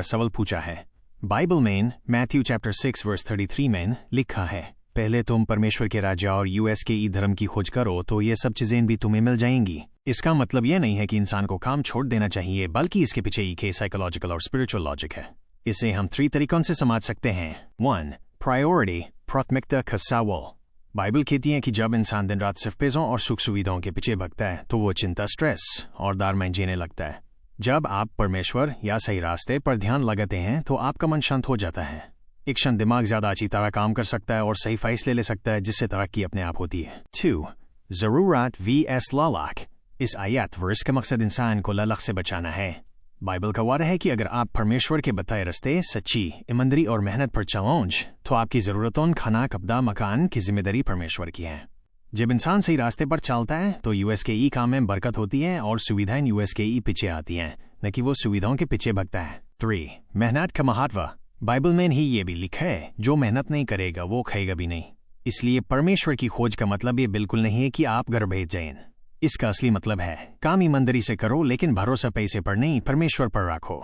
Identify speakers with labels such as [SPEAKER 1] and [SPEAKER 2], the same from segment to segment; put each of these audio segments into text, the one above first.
[SPEAKER 1] सवाल पूछा है। बाइबल में मैथ्यू चैप्टर 6 वर्स 33 में लिखा है, पहले तुम परमेश्वर के राज्य और USKE धर्म की खोज करो तो ये सब चीजें भी तुम्हें मिल जाएंगी। इसका मतलब यह नहीं है कि इंसान को काम छोड़ देना चाहिए, बल्कि इसके पीछे एक साइकोलॉजिकल और स्पिरिचुअल लॉजिक है। इसे हम 3 तरीकों से समझ सकते हैं। 1. प्रायोरिटी, प्राथमिकता का सवाल। बाइबल कहती है कि जब इंसान दिन रात सिर्फ पैसों और सुख सुविधाओं के पीछे भगता है तो वो चिंता, स्ट्रेस और डर में जीने लगता है। जब आप परमेश्वर या सही रास्ते पर ध्यान लगाते हैं तो आपका मन शांत हो जाता है। एक क्षण दिमाग ज्यादा अच्छी तरह काम कर सकता है और सही फैसले ले सकता है, जिससे तरक्की अपने आप होती है। 2. जरूरत vs लालच। इस आयत वर्स का मकसद इंसान को लालच से बचाना है। बाइबल का वादा है कि अगर आप परमेश्वर के बताए रास्ते, सच्ची ईमानदारी और मेहनत पर चलोगे तो आपकी जरूरतों, खाना, कपड़ा, मकान की जिम्मेदारी परमेश्वर की है। जब इंसान सही रास्ते पर चलता है तो USKE काम में बरकत होती है और सुविधाएं USKE पीछे आती हैं, न कि वो सुविधाओं के पीछे भगता है। 3. मेहनत का महत्व। बाइबल में ही ये भी लिखा है, जो मेहनत नहीं करेगा वो खाएगा भी नहीं। इसलिए परमेश्वर की खोज का मतलब ये बिल्कुल नहीं है कि आप घर भेज जाएं। इसका असली मतलब है काम ईमानदारी से करो, लेकिन भरोसा पैसे पर नहीं, परमेश्वर पर रखो।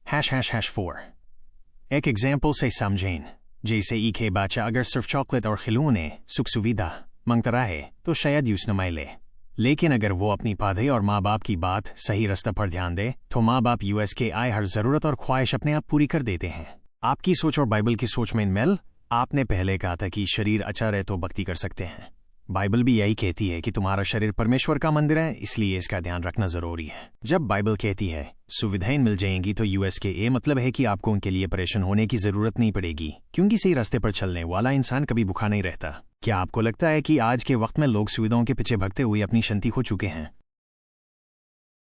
[SPEAKER 1] ###4. एक एग्जाम्पल से समझें। जैसे एक बच्चा अगर सिर्फ चॉकलेट और खिलौने, सुख सुविधा मांगता रहे तो शायद यूज न ले, लेकिन अगर वो अपनी पढ़ाई और माँ बाप की बात, सही रास्ते पर ध्यान दे तो माँ बाप USKE हर जरूरत और ख्वाहिश अपने आप पूरी कर देते हैं। आपकी सोच और बाइबल की सोच में मेल। आपने पहले कहा था कि शरीर अच्छा रहे तो भक्ति कर सकते हैं। बाइबल भी यही कहती है कि तुम्हारा शरीर परमेश्वर का मंदिर है, इसलिए इसका ध्यान रखना जरूरी है। जब बाइबल कहती है सुविधाएं मिल जाएंगी तो USKE मतलब है कि आपको उनके लिए परेशान होने की जरूरत नहीं पड़ेगी, क्योंकि सही रास्ते पर चलने वाला इंसान कभी भूखा नहीं रहता। क्या आपको लगता है कि आज के वक्त में लोग सुविधाओं के पीछे भगते हुए अपनी शांति खो चुके हैं?